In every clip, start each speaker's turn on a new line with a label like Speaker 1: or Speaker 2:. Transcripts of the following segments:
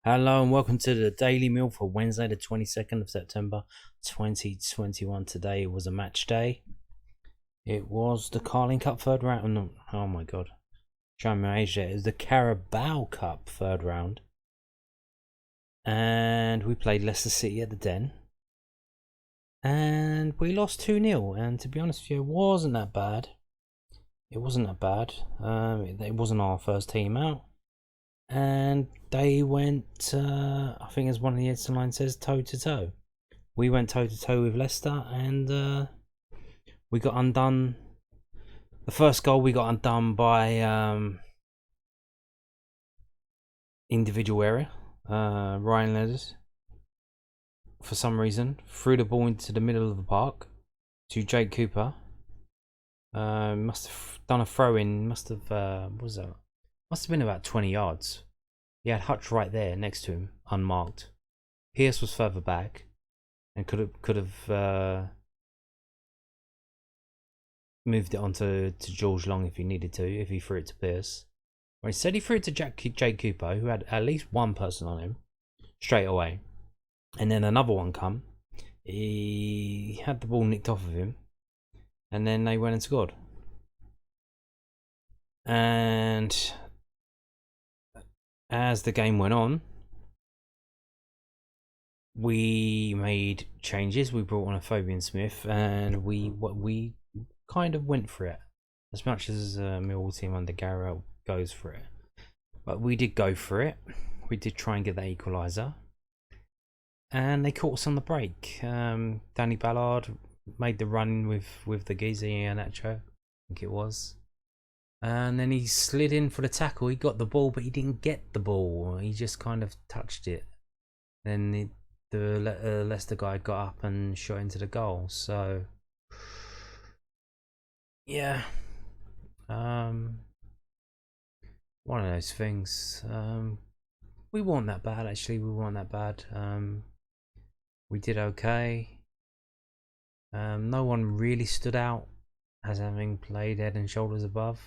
Speaker 1: Hello and welcome to the Daily Meal for Wednesday, the 22nd of September 2021. Today was a match day. It was the Carling Cup third round. No, oh my god. Showing my age there. It was the Carabao Cup third round. And we played Leicester City at the Den. And we lost 2-0. And to be honest with you, it wasn't that bad. It wasn't that bad. It wasn't our first team out. And they went, I think as one of the editor line says, toe to toe. We went toe to toe with Leicester, and we got undone. The first goal we got undone by individual error. Ryan Ledders, for some reason, threw the ball into the middle of the park to Jake Cooper. Must have done a throw in. Must have what was that? Must have been about 20 yards. He had Hutch right there next to him, unmarked. Pierce was further back, and could have moved it onto George Long if he needed to, if he threw it to Pierce. Or instead he threw it to Jake Cooper, who had at least one person on him, straight away. And then another one come. He had the ball nicked off of him, and then they went and scored. And as the game went on, we made changes. We brought on Afobe Smith, and we kind of went for it, as much as Millwall team under Garrett goes for it. But we did go for it. We did try and get that equalizer, and they caught us on the break. Danny Ballard made the run with the geezer Iheanacho, I think it was. And then he slid in for the tackle. He got the ball, but he didn't get the ball. He just kind of touched it. Then the Leicester guy got up and shot into the goal. So, yeah. One of those things. We weren't that bad, actually. We weren't that bad. We did okay. No one really stood out as having played head and shoulders above.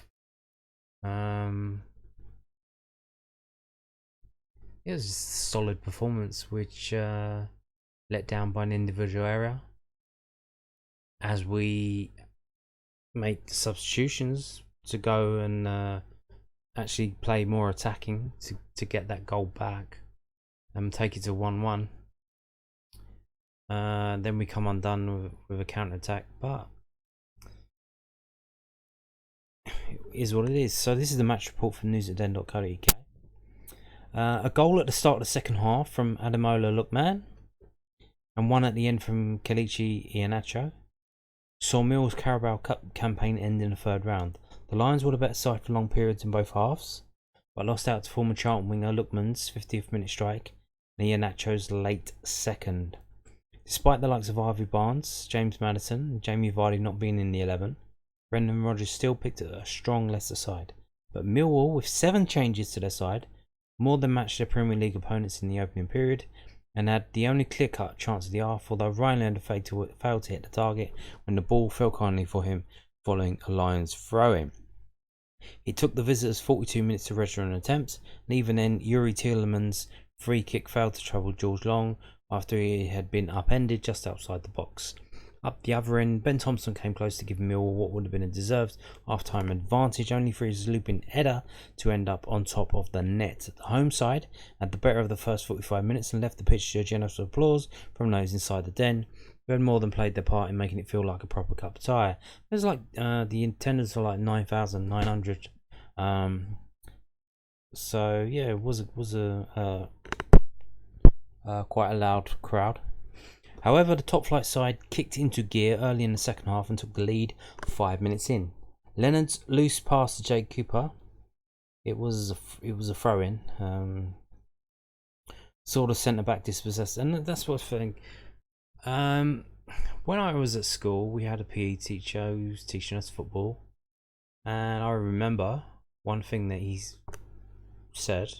Speaker 1: It was a solid performance, which let down by an individual error. As we make substitutions to go and actually play more attacking to get that goal back and take it to 1-1. Then we come undone with a counter attack, but it is what it is. So this is the match report from news@den.co.uk. A goal at the start of the second half from Ademola Lookman, and one at the end from Kelechi Iheanacho, saw Mill's Carabao Cup campaign end in the third round. The Lions were the better side for long periods in both halves, but lost out to former Charlton winger Lookman's 50th minute strike and Iheanacho's late second. Despite the likes of Harvey Barnes, James Maddison and Jamie Vardy not being in the 11, Brendan Rodgers still picked a strong Leicester side. But Millwall, with 7 changes to their side, more than matched their Premier League opponents in the opening period, and had the only clear-cut chance of the half, although Ryan Leonard failed to hit the target when the ball fell kindly for him following a Lions throw-in. It took the visitors 42 minutes to register an attempt, and even then Yuri Tielemans' free kick failed to trouble George Long after he had been upended just outside the box. Up the other end, Ben Thompson came close to giving Millwall what would have been a deserved half-time advantage, only for his looping header to end up on top of the net. The home side had the better of the first 45 minutes and left the pitch to a generous applause from those inside the Den, who had more than played their part in making it feel like a proper cup tie. It was like the attendance were like 9,900. So yeah, it was quite a loud crowd. However, the top flight side kicked into gear early in the second half and took the lead 5 minutes in. Leonard's loose pass to Jake Cooper. It was a throw in. Sort of centre back dispossessed, and that's what I think. When I was at school, we had a PE teacher who was teaching us football, and I remember one thing that he said,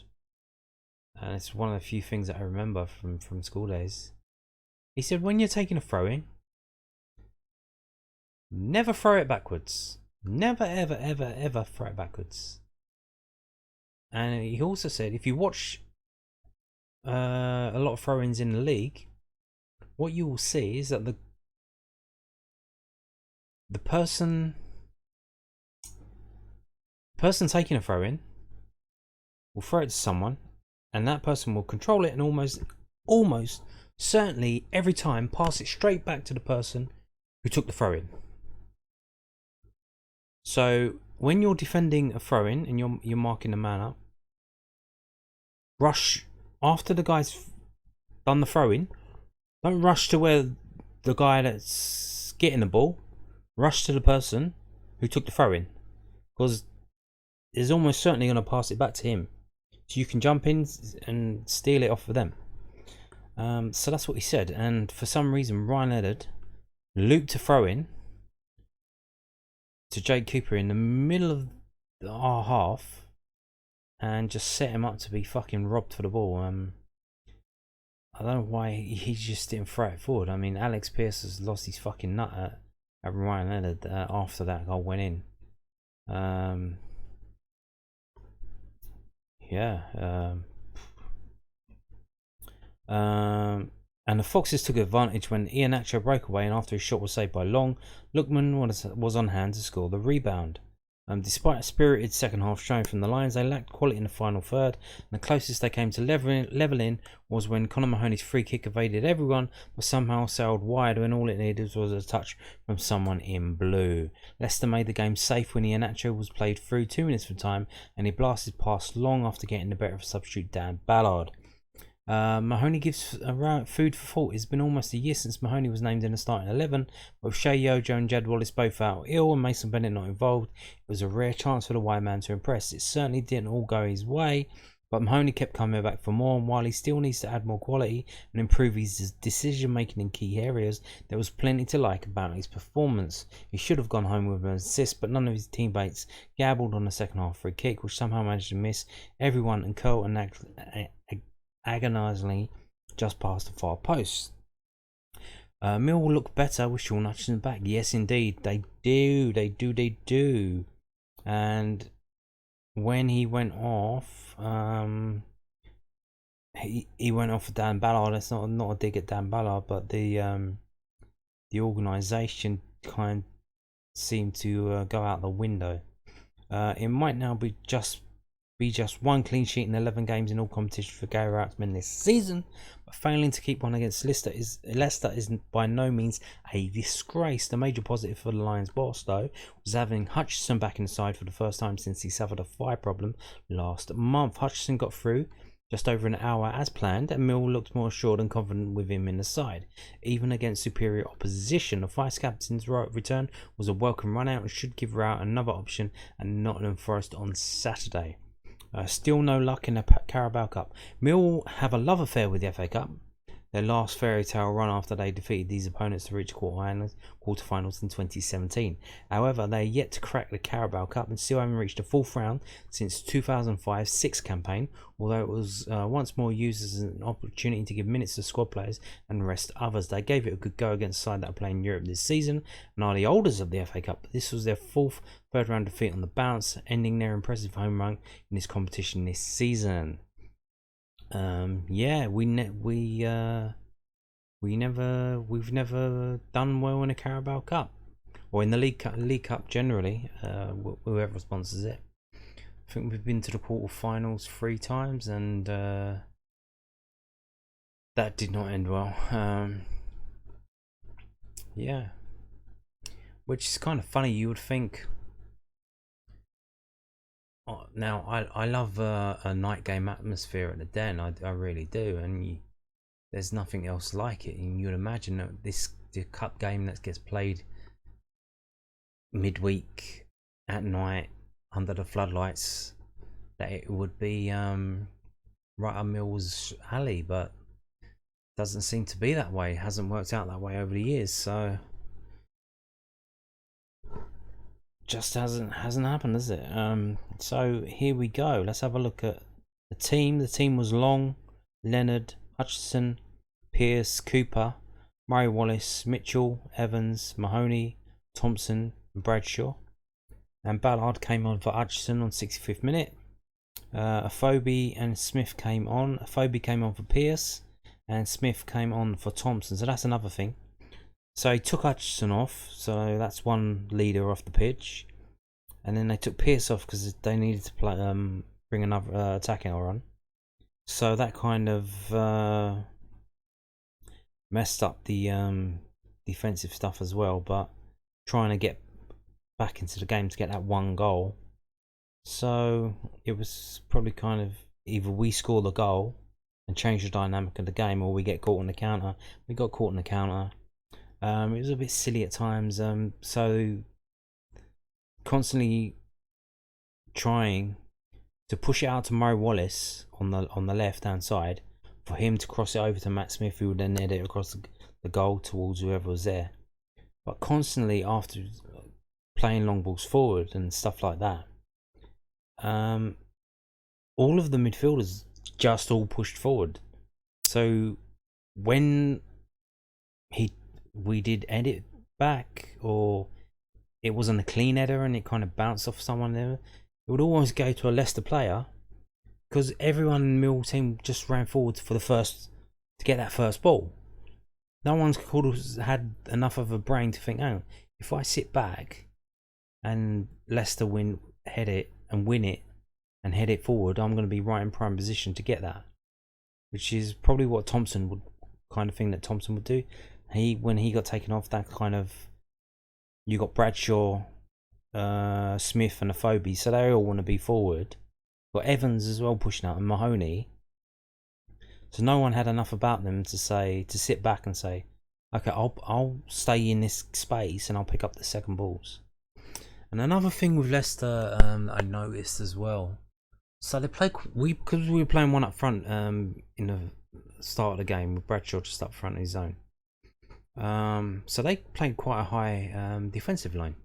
Speaker 1: and it's one of the few things that I remember from school days. He said, when you're taking a throw-in, never throw it backwards. Never, ever, ever, ever throw it backwards. And he also said, if you watch a lot of throw-ins in the league, what you will see is that the person taking a throw-in will throw it to someone, and that person will control it and almost certainly every time pass it straight back to the person who took the throw-in. So when you're defending a throw-in and you're marking the man up, rush after the guy's done the throw-in. Don't rush to where the guy that's getting the ball. Rush to the person who took the throw-in, because is almost certainly going to pass it back to him, so you can jump in and steal it off of them. So that's what he said, and for some reason Ryan Leonard looped a throw-in to Jake Cooper in the middle of our half and just set him up to be fucking robbed for the ball. I don't know why he just didn't throw it forward. I mean, Alex Pearce has lost his fucking nut at Ryan Leonard after that goal went in. And the Foxes took advantage when Iheanacho broke away, and after his shot was saved by Long, Lookman was on hand to score the rebound. Despite a spirited second half showing from the Lions, they lacked quality in the final third, and the closest they came to levelling was when Conor Mahoney's free kick evaded everyone but somehow sailed wide when all it needed was a touch from someone in blue. Leicester made the game safe when Iheanacho was played through 2 minutes from time, and he blasted past Long after getting the better of substitute Dan Ballard. Mahoney gives food for thought. It's been almost a year since Mahoney was named in the starting 11, with Shea Yojo and Jed Wallace both out ill and Mason Bennett not involved. It was a rare chance for the white man to impress. It certainly didn't all go his way, but Mahoney kept coming back for more, and while he still needs to add more quality and improve his decision making in key areas, there was plenty to like about his performance. He should have gone home with an assist, but none of his teammates gabbled on the second half free kick, which somehow managed to miss everyone and curl and agonisingly just past the far post. Millwall look better with Sean Hutchinson back. Yes, indeed, they do. And when he went off, he went off for Dan Ballard. It's not a dig at Dan Ballard, but the organisation kind of seemed to go out the window. It might now be just one clean sheet in 11 games in all competitions for Gary Rowett's men this season, but failing to keep one against Leicester is by no means a disgrace. The major positive for the Lions boss, though, was having Hutchinson back in the side for the first time since he suffered a thigh problem last month. Hutchinson got through just over an hour as planned, and Mill looked more assured and confident with him in the side. Even against superior opposition, the vice-captain's return was a welcome run out and should give Rowett another option at Nottingham Forest on Saturday. Still no luck in the Carabao Cup. Mill have a love affair with the FA Cup. Their last fairy tale run after they defeated these opponents to reach quarterfinals in 2017. However, they are yet to crack the Carabao Cup and still haven't reached a fourth round since 2005-06 campaign, although it was once more used as an opportunity to give minutes to squad players and rest others. They gave it a good go against the side that are playing Europe this season and are the holders of the FA Cup. This was their fourth third round defeat on the bounce, ending their impressive home run in this competition this season. We've never done well in a Carabao Cup or in the League Cup generally. Whoever sponsors it, I think we've been to the quarterfinals 3 times, and that did not end well. Which is kind of funny. You would think. Now, I love a night game atmosphere at the Den. I really do, and there's nothing else like it. And you'd imagine that the cup game that gets played midweek at night under the floodlights, that it would be right up Mill's alley, but doesn't seem to be that way. It hasn't worked out that way over the years, so just hasn't happened, has it? So here we go. Let's have a look at the team. The team was Long, Leonard, Hutchinson, Pearce, Cooper, Murray Wallace, Mitchell, Evans, Mahoney, Thompson and Bradshaw. And Ballard came on for Hutchinson on 65th minute. Afobe and Smith came on. Afobe came on for Pierce, and Smith came on for Thompson. So that's another thing. So he took Hutchinson off, so that's one leader off the pitch. And then they took Pierce off because they needed to play, bring another attacking on. So that kind of messed up the defensive stuff as well. But trying to get back into the game to get that one goal. So it was probably kind of either we score the goal and change the dynamic of the game, or we get caught on the counter. We got caught on the counter. It was a bit silly at times. So constantly trying to push it out to Mo Wallace on the left hand side for him to cross it over to Matt Smith, who would then head it across the goal towards whoever was there. But constantly after playing long balls forward and stuff like that, all of the midfielders just all pushed forward. So when we did edit back, or it wasn't a clean header and it kind of bounced off someone there, it would always go to a Leicester player, because everyone in the Mill team just ran forward to get that first ball. No one's had enough of a brain to think, oh, if I sit back and Leicester head it and win it and head it forward, I'm going to be right in prime position to get that, which is probably what Thompson would do. When he got taken off, that kind of, you got Bradshaw, Smith and Afobe, so they all want to be forward. Got Evans as well pushing out, and Mahoney. So no one had enough about them to sit back and say, okay, I'll stay in this space and I'll pick up the second balls. And another thing with Leicester, I noticed as well. So they played because we were playing one up front in the start of the game with Bradshaw just up front in his zone. So they played quite a high defensive line.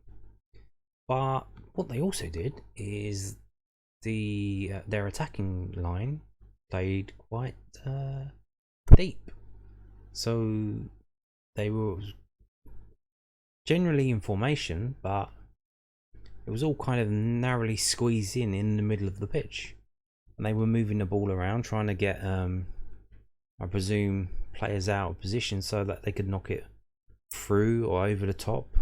Speaker 1: But what they also did is their attacking line played quite deep. So they were generally in formation, but it was all kind of narrowly squeezed in the middle of the pitch. And they were moving the ball around, trying to get, I presume, players out of position so that they could knock it through or over the top,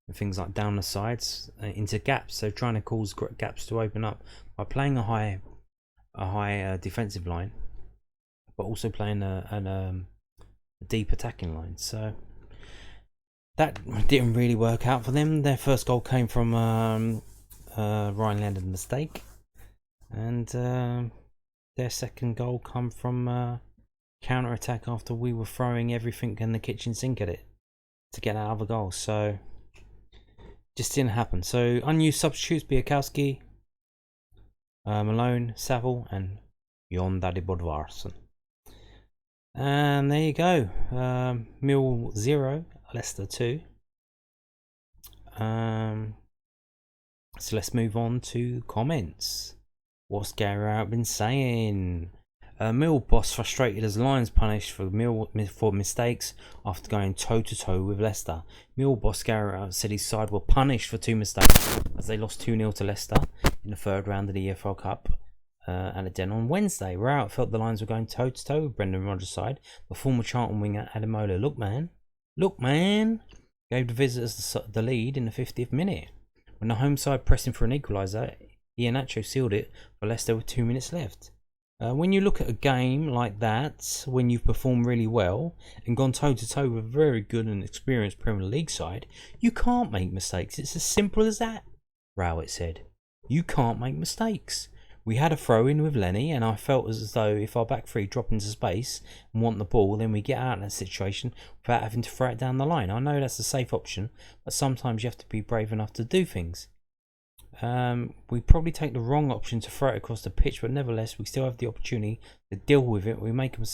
Speaker 1: and things like down the sides into gaps. So trying to cause gaps to open up by playing a high defensive line, but also playing a deep attacking line. So that didn't really work out for them. Their first goal came from Ryan Leonard's mistake, and their second goal come from counter attack after we were throwing everything in the kitchen sink at it to get that other goal. So just didn't happen. So unused substitutes: Biakowski, Malone, Saville, and Jon Daddy Bodvarsson. And there you go. Mill 0, Leicester 2. So let's move on to comments. What's Gary Rowett been saying? Mill boss frustrated as Lions punished for mistakes after going toe-to-toe with Leicester. Mill boss Gary Rowett said his side were punished for 2 mistakes as they lost 2-0 to Leicester in the third round of the EFL Cup at the Den on Wednesday. Rowett felt the Lions were going toe-to-toe with Brendan Rodgers' side, but former Charlton winger Ademola Look man, gave the visitors the lead in the 50th minute. When the home side pressing for an equalizer, Iheanacho sealed it for Leicester with 2 minutes left. When you look at a game like that, when you've performed really well and gone toe-to-toe with a very good and experienced Premier League side, you can't make mistakes. It's as simple as that, Rowett said. You can't make mistakes. We had a throw-in with Lenny, and I felt as though if our back three drop into space and want the ball, then we get out of that situation without having to throw it down the line. I know that's a safe option, but sometimes you have to be brave enough to do things. We probably take the wrong option to throw it across the pitch, but nevertheless, we still have the opportunity to deal with it. We make a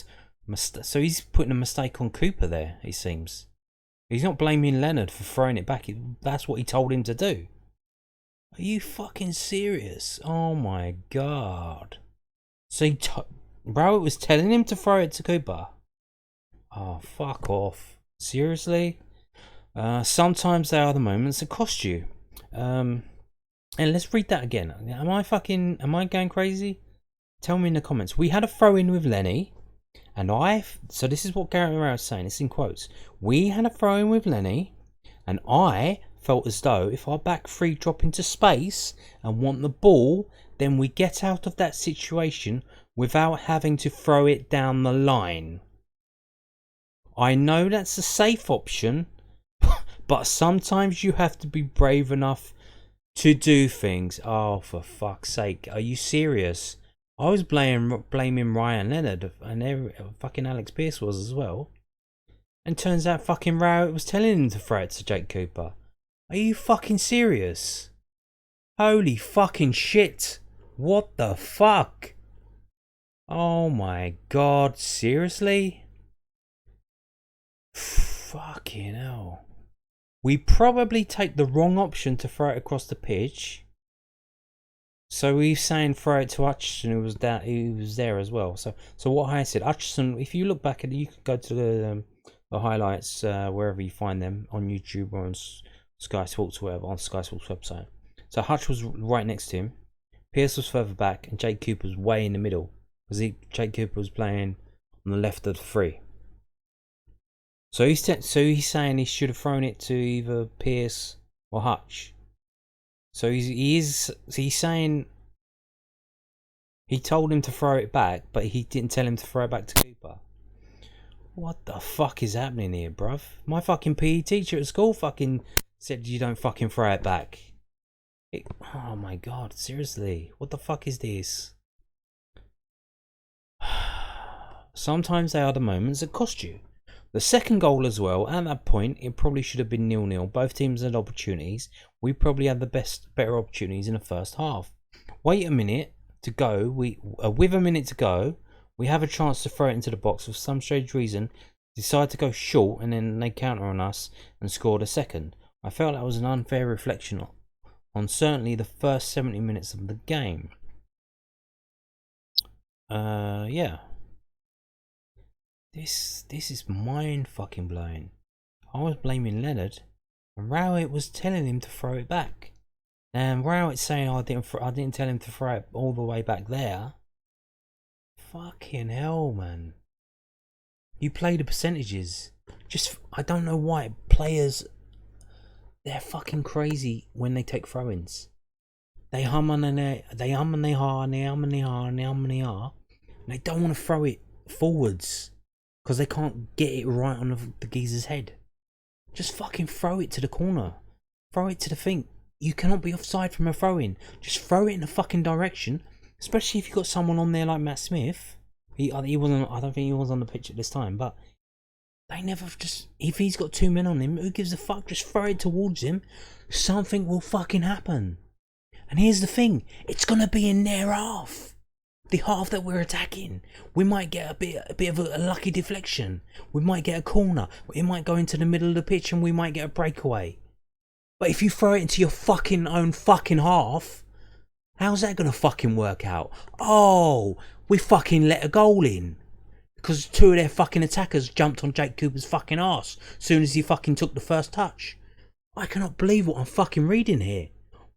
Speaker 1: mistake. So he's putting a mistake on Cooper there, it seems. He's not blaming Leonard for throwing it back. That's what he told him to do. Are you fucking serious? Oh my god. So Rowett was telling him to throw it to Cooper? Oh, fuck off. Seriously? Sometimes there are the moments that cost you. And let's read that again. Am I going crazy? Tell me in the comments. We had a throw in with Lenny, and so this is what Gary Rowett is saying. It's in quotes. We had a throw in with Lenny, and I felt as though if our back three drop into space and want the ball, then we get out of that situation without having to throw it down the line. I know that's a safe option, but sometimes you have to be brave enough to do things. Oh, for fuck's sake. Are you serious? I was blaming Ryan Leonard and fucking Alex Pearce was as well. And turns out fucking Rowett was telling him to throw it to Jake Cooper. Are you fucking serious? Holy fucking shit. What the fuck? Oh my god, seriously? Fucking hell. We probably take the wrong option to throw it across the pitch. So he's saying throw it to Hutchinson, who was there as well. So what I said, Hutchinson, if you look back at it, you could go to the highlights wherever you find them on YouTube or on Sky Sports or whatever, on Sky Sports website. So Hutch was right next to him, Pearce was further back, and Jake Cooper was way in the middle because Jake Cooper was playing on the left of the three. So he's saying he should have thrown it to either Pearce or Hutch. So he's saying he told him to throw it back, but he didn't tell him to throw it back to Cooper. What the fuck is happening here, bruv? My fucking PE teacher at school fucking said you don't fucking throw it back. Oh my god, seriously. What the fuck is this? Sometimes they are the moments that cost you. The second goal as well, at that point, it probably should have been 0-0. Both teams had opportunities. We probably had the better opportunities in the first half. Wait a minute to go. With a minute to go, we have a chance to throw it into the box. For some strange reason, decide to go short, and then they counter on us and scored a second. I felt that was an unfair reflection on certainly the first 70 minutes of the game. Yeah. This is mind fucking blowing. I was blaming Leonard, and Rowett was telling him to throw it back. And Rowett saying I didn't tell him to throw it all the way back there. Fucking hell, man. You play the percentages. I don't know why players, they're fucking crazy when they take throw-ins. They hum and they hum and they ha and they hum and they ha and they hum and they ha, and they don't want to throw it forwards because they can't get it right on the geezer's head. Just fucking throw it to the corner. Throw it to the thing. You cannot be offside from a throw-in. Just throw it in the fucking direction. Especially if you've got someone on there like Matt Smith. He wasn't. I don't think he was on the pitch at this time. But they never just. If he's got two men on him, who gives a fuck? Just throw it towards him. Something will fucking happen. And here's the thing. It's gonna be in their half. The half that we're attacking. We might get a bit of a lucky deflection. We might get a corner. It might go into the middle of the pitch and we might get a breakaway. But if you throw it into your fucking own fucking half, how's that gonna fucking work out? Oh, we fucking let a goal in. Because two of their fucking attackers jumped on Jake Cooper's fucking arse as soon as he fucking took the first touch. I cannot believe what I'm fucking reading here.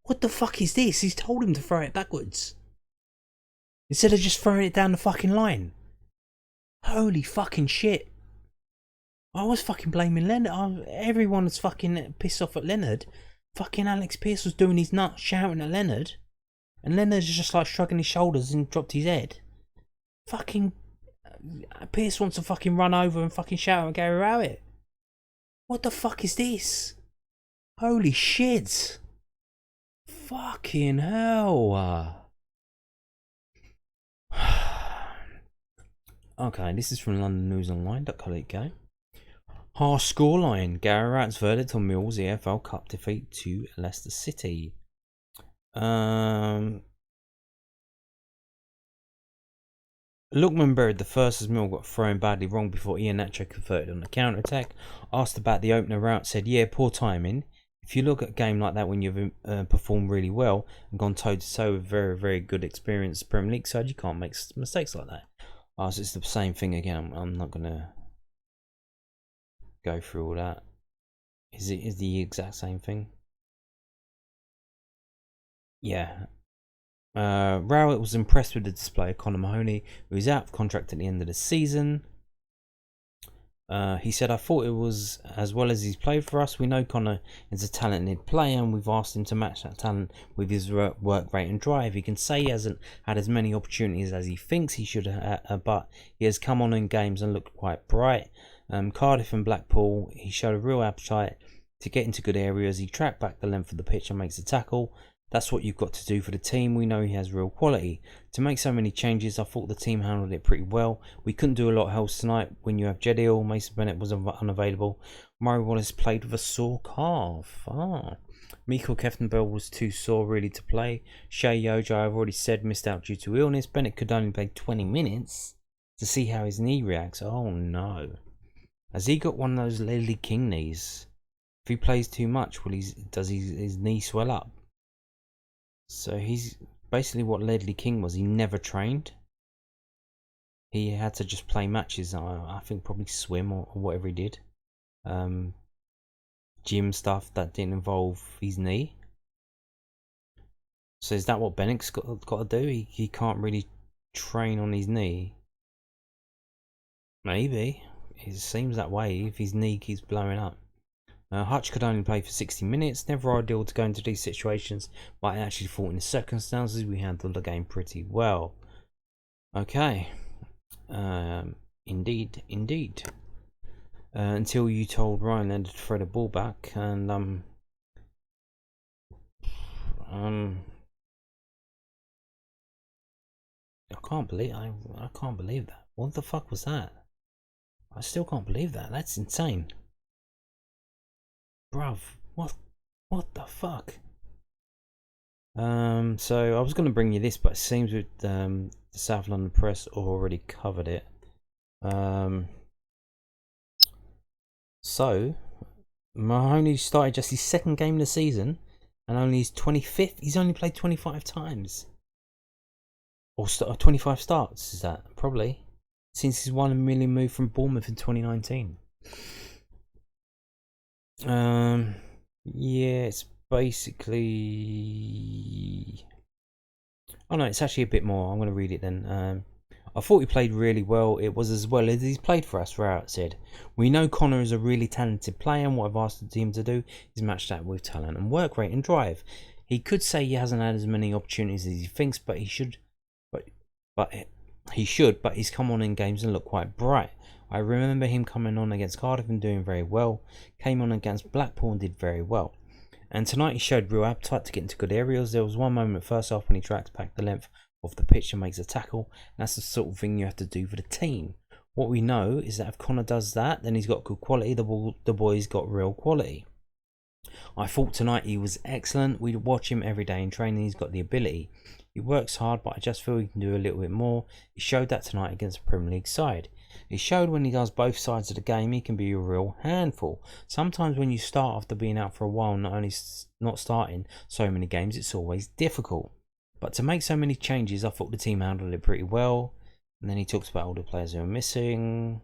Speaker 1: What the fuck is this? He's told him to throw it backwards. Instead of just throwing it down the fucking line. Holy fucking shit. I was fucking blaming Leonard. Everyone was fucking pissed off at Leonard. Fucking Alex Pearce was doing his nuts, shouting at Leonard. And Leonard's just like shrugging his shoulders and dropped his head. Fucking Pearce wants to fucking run over and fucking shout at Gary Rowett. What the fuck is this? Holy shit. Fucking hell. Okay, this is from LondonNewsOnline.co.uk. Harsh scoreline. Gary Rowett's verdict on Millwall's EFL Cup defeat to Leicester City. Lookman buried the first as Mill got thrown badly wrong before Ian Nacho converted on the counter-attack. Asked about the opener, Rowett said, yeah, poor timing. If you look at a game like that when you've performed really well and gone toe-to-toe with very, very good experienced Premier League side, you can't make mistakes like that. So it's the same thing again. I'm not going to go through all that. Is the exact same thing? Yeah. Rowett was impressed with the display of Conor Mahoney, who is out of contract at the end of the season. He said, I thought it was as well as he's played for us. We know Connor is a talented player and we've asked him to match that talent with his work rate and drive. He can say he hasn't had as many opportunities as he thinks he should have, but he has come on in games and looked quite bright. Cardiff and Blackpool, he showed a real appetite to get into good areas. He tracked back the length of the pitch and makes a tackle. That's what you've got to do for the team. We know he has real quality. To make so many changes, I thought the team handled it pretty well. We couldn't do a lot else tonight when you have Jediel. Mason Bennett was unavailable. Murray Wallace played with a sore calf. Michael Keftenbell was too sore really to play. Shea Yojo, I've already said, missed out due to illness. Bennett could only play 20 minutes to see how his knee reacts. Oh no. Has he got one of those Ledley King knees? If he plays too much, does his knee swell up? So he's basically what Ledley King was. He never trained. He had to just play matches. I think probably swim or whatever he did. Gym stuff that didn't involve his knee. So is that what Bennett's got to do? He can't really train on his knee. Maybe. It seems that way if his knee keeps blowing up. Hutch could only play for 60 minutes. Never ideal to go into these situations, but I actually thought in the circumstances we handled the game pretty well. Okay. Indeed. Until you told Ryan Leonard to throw the ball back, and I can't believe I can't believe that. What the fuck was that? I still can't believe that. That's insane. Bruv, what the fuck? So I was going to bring you this, but it seems with the South London Press already covered it. So Mahoney started just his second game of the season, and only his 25th. He's only played 25 times, or 25 starts. Is that probably since his $1 million move from Bournemouth in 2019? Yeah, it's basically. Oh no, it's actually a bit more. I'm going to read it then. I thought he played really well. It was as well as he's played for us, Rowett said. We know Connor is a really talented player, and what I've asked the team to do is match that with talent and work rate and drive. He could say he hasn't had as many opportunities as he thinks, but he should. But he's come on in games and looked quite bright. I remember him coming on against Cardiff and doing very well. Came on against Blackpool and did very well. And tonight he showed real appetite to get into good areas. There was one moment first half when he tracks back the length of the pitch and makes a tackle. And that's the sort of thing you have to do for the team. What we know is that if Connor does that, then he's got good quality. The boy's got real quality. I thought tonight he was excellent. We watch him every day in training. He's got the ability. He works hard, but I just feel he can do a little bit more. He showed that tonight against the Premier League side. He showed when he does both sides of the game, he can be a real handful. Sometimes when you start after being out for a while, not starting so many games, it's always difficult. But to make so many changes, I thought the team handled it pretty well. And then he talks about all the players who are missing.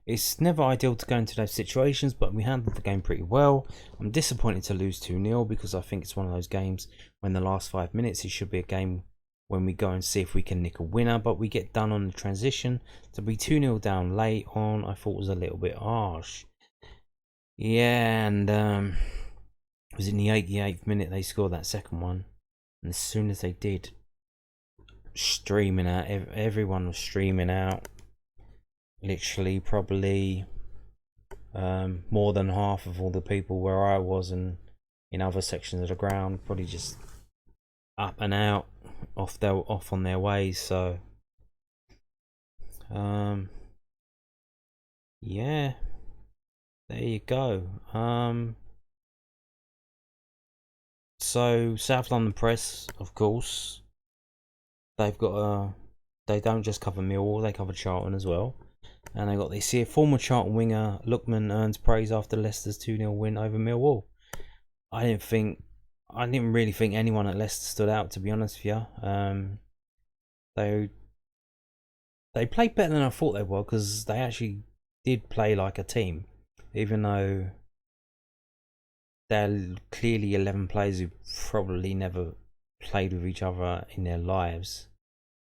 Speaker 1: It's never ideal to go into those situations, but we handled the game pretty well. I'm disappointed to lose 2-0 because I think it's one of those games when the last 5 minutes, it should be a game when we go and see if we can nick a winner, but we get done on the transition. To be 2-0 down late on, I thought was a little bit harsh. Yeah, and it was in the 88th minute they scored that second one. And as soon as they did, streaming out, everyone was streaming out. Literally, probably more than half of all the people where I was and in other sections of the ground, probably just up and out, off on their ways. So, yeah, there you go. So South London Press, of course, they've got they don't just cover Millwall, they cover Charlton as well. And they got this here. Former Charlton winger Lookman earns praise after Leicester's 2-0 win over Millwall. I didn't really think anyone at Leicester stood out, to be honest with you. They played better than I thought they were, because they actually did play like a team, even though they're clearly 11 players who probably never played with each other in their lives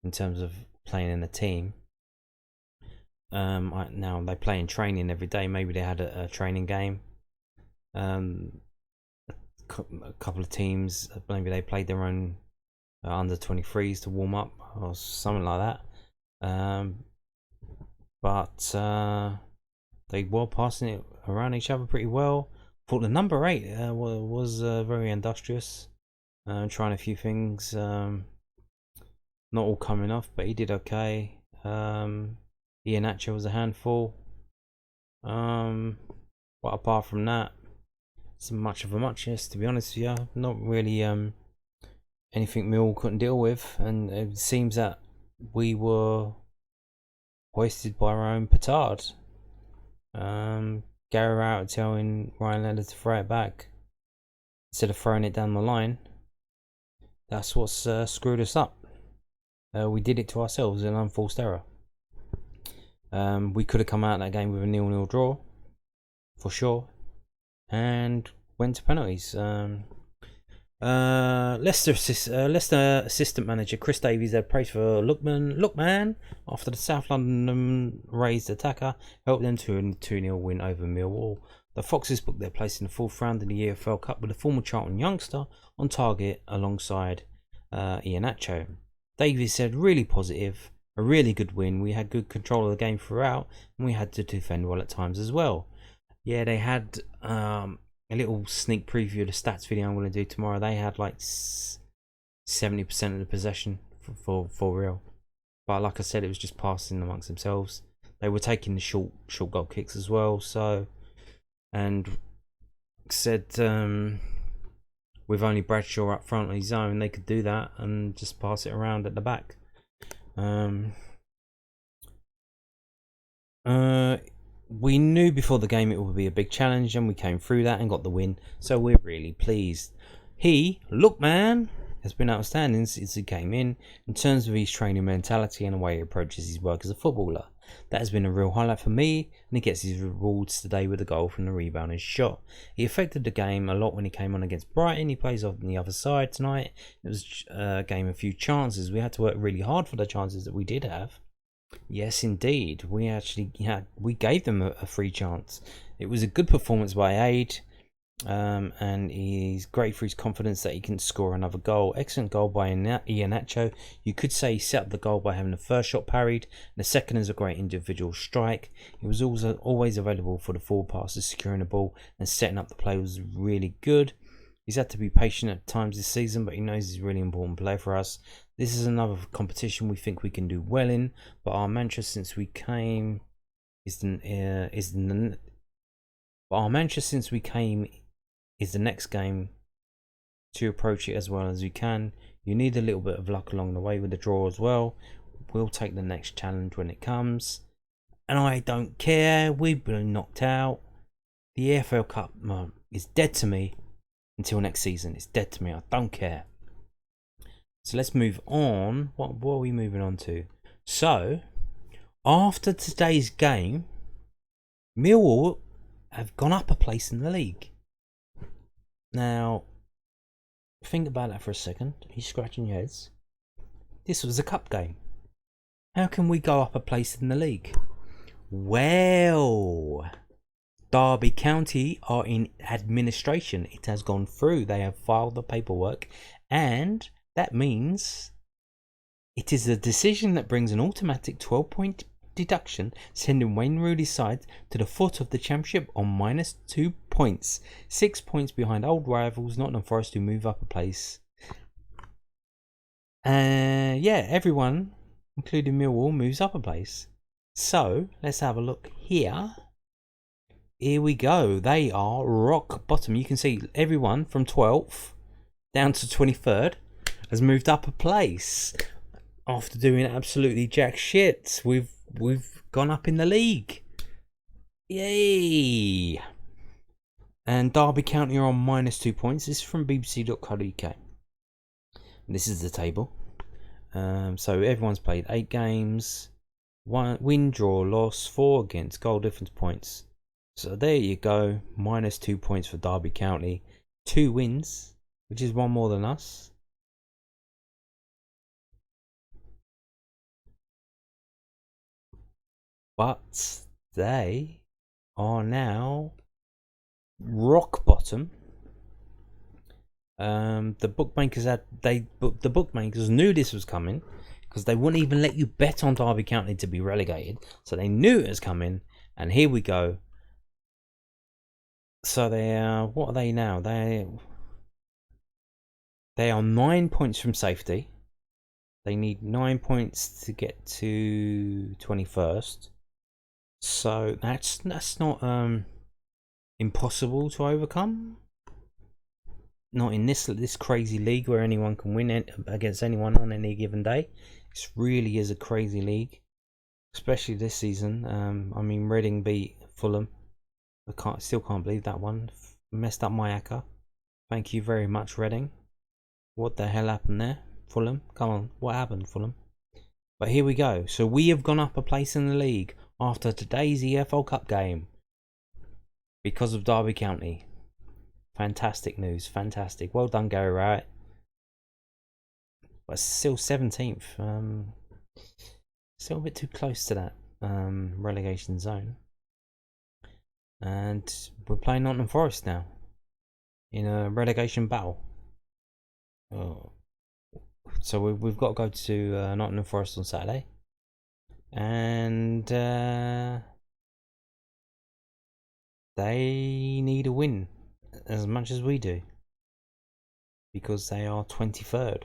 Speaker 1: in terms of playing in a team. Now they play in training every day. Maybe they had a training game. A couple of teams, maybe they played their own under 23s to warm up or something like that. But they were passing it around each other pretty well. Thought the number 8 was very industrious, trying a few things. Not all coming off, but he did okay. Iheanacho was a handful. But apart from that, it's much of a muchness, to be honest with you. Not really anything Mill couldn't deal with, and it seems that we were hoisted by our own petard. Gary Rowett telling Ryan Leonard to throw it back instead of throwing it down the line. That's what's screwed us up. We did it to ourselves, an unforced error. We could have come out of that game with a 0-0 draw, for sure, and went to penalties. Leicester assistant manager Chris Davies had praise for Lookman after the South London raised attacker helped them to a 2-0 win over Millwall. The Foxes booked their place in the 4th round in the EFL Cup with a former Charlton youngster on target alongside Iheanacho. Davies said, really positive, a really good win. We had good control of the game throughout, and we had to defend well at times as well. Yeah, they had a little sneak preview of the stats video I'm going to do tomorrow. They had like 70% of the possession for real. But like I said, it was just passing amongst themselves. They were taking the short goal kicks as well. So, and said with only Bradshaw up front on his own, they could do that and just pass it around at the back. We knew before the game it would be a big challenge, and we came through that and got the win, so we're really pleased. Lookman, has been outstanding since he came in terms of his training mentality and the way he approaches his work as a footballer. That has been a real highlight for me, and he gets his rewards today with a goal from the rebound and shot. He affected the game a lot when he came on against Brighton. He plays on the other side tonight. It was a game of few chances. We had to work really hard for the chances that we did have. Yes, indeed. We gave them a free chance. It was a good performance by Aid, and he's great for his confidence that he can score another goal. Excellent goal by Iheanacho. You could say he set up the goal by having the first shot parried, and the second is a great individual strike. He was also always available for the forward passes, securing the ball and setting up the play was really good. He's had to be patient at times this season, but he knows he's a really important player for us. This is another competition we think we can do well in, but our mantra since we came is the next game to approach it as well as we can. You need a little bit of luck along the way with the draw as well. We'll take the next challenge when it comes, and I don't care. We've been knocked out. The EFL Cup is dead to me until next season. It's dead to me. I don't care. So let's move on. What are we moving on to? So, after today's game, Millwall have gone up a place in the league. Now, think about that for a second. Are you scratching your heads? This was a cup game. How can we go up a place in the league? Well, Derby County are in administration. It has gone through. They have filed the paperwork, and that means it is a decision that brings an automatic 12-point deduction, sending Wayne Rooney's side to the foot of the championship on -2 points. 6 points behind old rivals Nottingham Forest, who move up a place. Yeah, everyone, including Millwall, moves up a place. So, let's have a look here. Here we go. They are rock bottom. You can see everyone from 12th down to 23rd has moved up a place after doing absolutely jack shit. We've gone up in the league. Yay! And Derby County are on -2 points. This is from bbc.co.uk. This is the table. So everyone's played 8 games. 1 win, draw, loss, 4 against, goal difference points. So there you go, -2 points for Derby County, 2 wins, which is one more than us. But they are now rock bottom. The bookmakers knew this was coming because they wouldn't even let you bet on Derby County to be relegated, so they knew it was coming. And here we go. So they are, what are they now? They are 9 points from safety. They need 9 points to get to 21st. So that's not impossible to overcome. Not in this crazy league where anyone can win against anyone on any given day. This really is a crazy league, especially this season. I mean, Reading beat Fulham. I still can't believe that one. Messed up my acca. Thank you very much, Reading. What the hell happened there? Fulham, come on, what happened, Fulham? But here we go. So we have gone up a place in the league after today's EFL Cup game because of Derby County. Fantastic news, fantastic. Well done, Gary Rowett. But still 17th. Still a bit too close to that relegation zone. And we're playing Nottingham Forest now in a relegation battle. So we've got to go to Nottingham Forest on Saturday, and they need a win as much as we do because they are 23rd.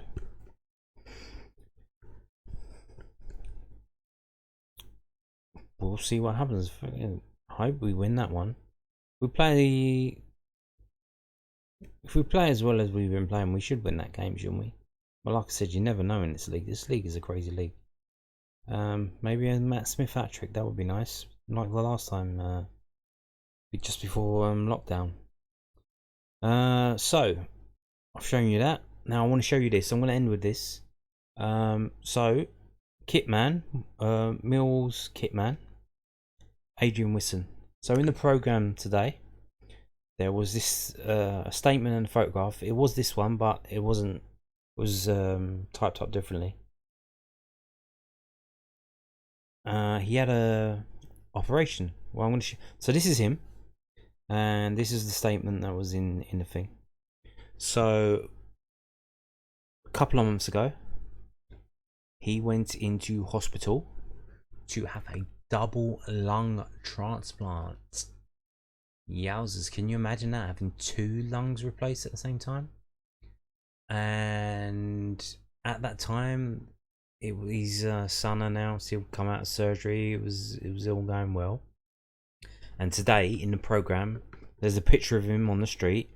Speaker 1: We'll see what happens. I hope we win that one. If we play as well as we've been playing, we should win that game, shouldn't we? But like I said, you never know in this league. This league is a crazy league. Maybe a Matt Smith hat-trick, that would be nice. Like the last time, just before lockdown. So, I've shown you that. Now I want to show you this. I'm going to end with this. So, kitman, Millwalls kitman, Adrian Wisson. So in the programme today, there was this a statement and a photograph. It was this one, but it wasn't. It was typed up differently. He had a operation. Well, I'm going to. So this is him, and this is the statement that was in the thing. So a couple of months ago, he went into hospital to have a double lung transplant. Yowzers, can you imagine that, having 2 lungs replaced at the same time? And at that time, his son announced he'll come out of surgery. It was all going well. And today in the program, there's a picture of him on the street,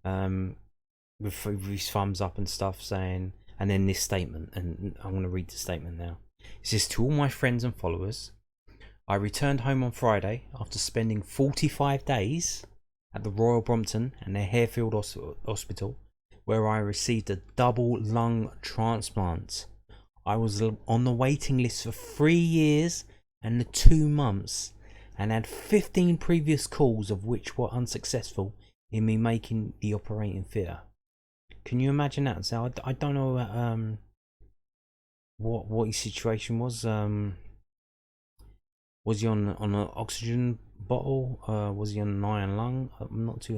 Speaker 1: with his thumbs up and stuff, saying, and then this statement. And I'm going to read the statement now. It says, "To all my friends and followers, I returned home on Friday after spending 45 days at the Royal Brompton and the Harefield Hospital, where I received a double lung transplant. I was on the waiting list for 3 years and 2 months and had 15 previous calls, of which were unsuccessful in me making the operating theatre." Can you imagine that? So I don't know what his situation was. Was he on an oxygen bottle? Was he on an iron lung? I'm not too.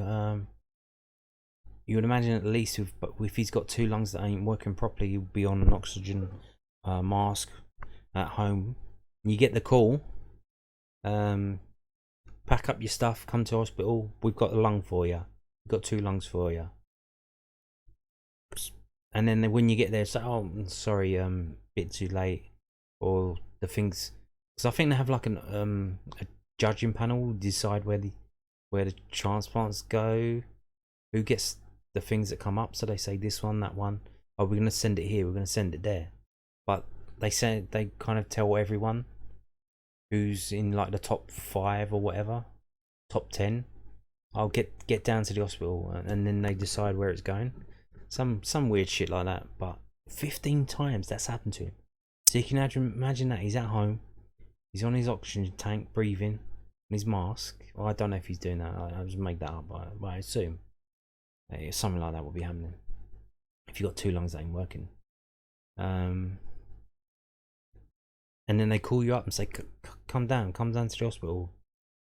Speaker 1: You would imagine at least if he's got 2 lungs that ain't working properly, he'll be on an oxygen mask at home. You get the call. Pack up your stuff. Come to hospital. We've got a lung for you. We've got 2 lungs for you. And then when you get there, it's like, oh, sorry, bit too late, or the things. Because I think they have like a judging panel decide where the transplants go, who gets the things that come up. So they say this one, that one. Oh, we're gonna send it here. We're gonna send it there. But they kind of tell everyone who's in like the top 5 or whatever, top 10. I'll get down to the hospital, and then they decide where it's going. Some weird shit like that. But 15 times that's happened to him. So you can imagine that he's at home. He's on his oxygen tank, breathing. his mask. Well, I don't know if he's doing that. I just make that up, but I assume something like that will be happening. If you've got two lungs that ain't working. And then they call you up and say, come down to the hospital.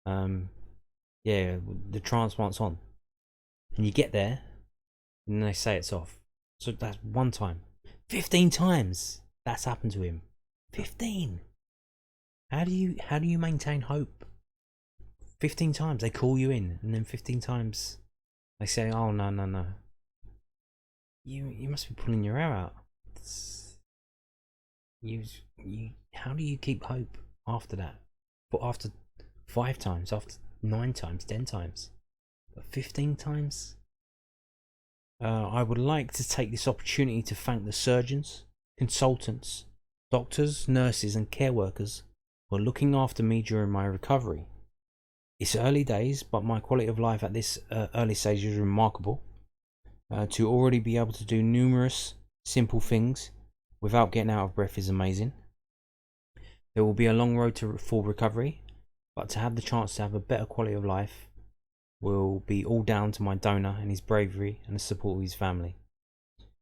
Speaker 1: Yeah, the transplant's on. And you get there, and they say it's off. So that's one time. 15 times that's happened to him. 15. How do you maintain hope? 15 times they call you in, and then 15 times they say, oh no. You must be pulling your hair out. How do you keep hope after that? But after 5 times, after 9 times, 10 times, but 15 times? I would like to take this opportunity to thank the surgeons, consultants, doctors, nurses and care workers for looking after me during my recovery. It's early days, but my quality of life at this early stage is remarkable. To already be able to do numerous simple things without getting out of breath is amazing. There will be a long road to full recovery, but to have the chance to have a better quality of life will be all down to my donor and his bravery and the support of his family.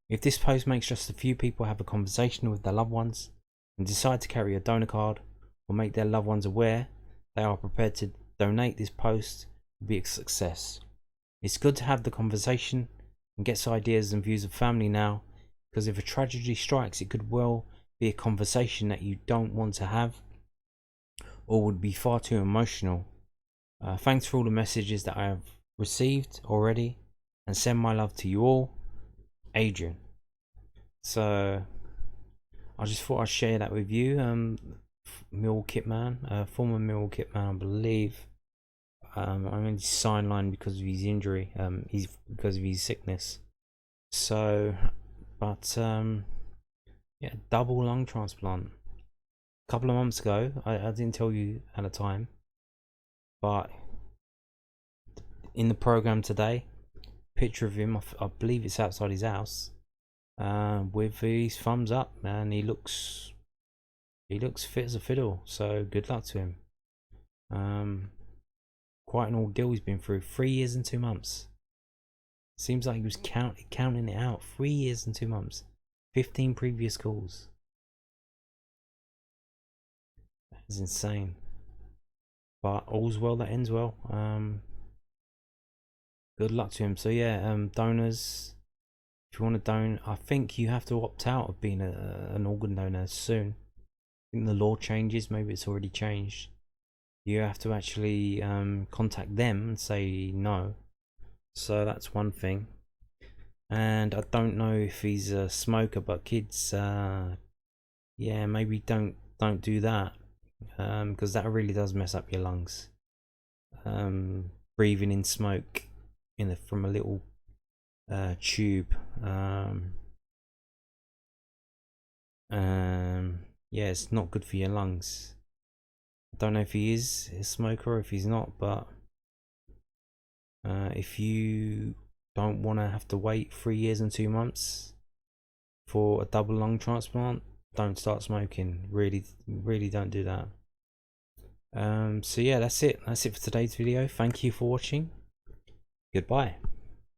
Speaker 1: If this post makes just a few people have a conversation with their loved ones and decide to carry a donor card or make their loved ones aware they are prepared to donate, this post will be a success. It's good to have the conversation and get some ideas and views of family now, because if a tragedy strikes, it could well be a conversation that you don't want to have or would be far too emotional. Thanks for all the messages that I have received already, and send my love to you all, Adrian. So I just thought I'd share that with you. Millwall kitman, former Millwall kitman, I believe. I'm in his sideline because of his injury. He's because of his sickness. So, but yeah, double lung transplant. A couple of months ago, I didn't tell you at the time, but in the program today, picture of him, I believe it's outside his house, with his thumbs up, man. He looks fit as a fiddle. So good luck to him. Quite an ordeal he's been through. 3 years and 2 months. Seems like he was counting it out. 3 years and 2 months. 15 previous calls. That's insane. But all's well that ends well. Good luck to him. So yeah, donors, if you want to donate, I think you have to opt out of being an organ donor soon. I think the law changes. Maybe it's already changed. You have to actually contact them and say no. So that's one thing. And I don't know if he's a smoker, but kids, yeah, maybe don't do that, because that really does mess up your lungs. Breathing in smoke from a little tube. Yeah, it's not good for your lungs. I don't know if he is a smoker or if he's not, but if you don't want to have to wait 3 years and 2 months for a double lung transplant, don't start smoking. Really don't do that. So yeah, that's it for today's video. Thank you for watching. Goodbye.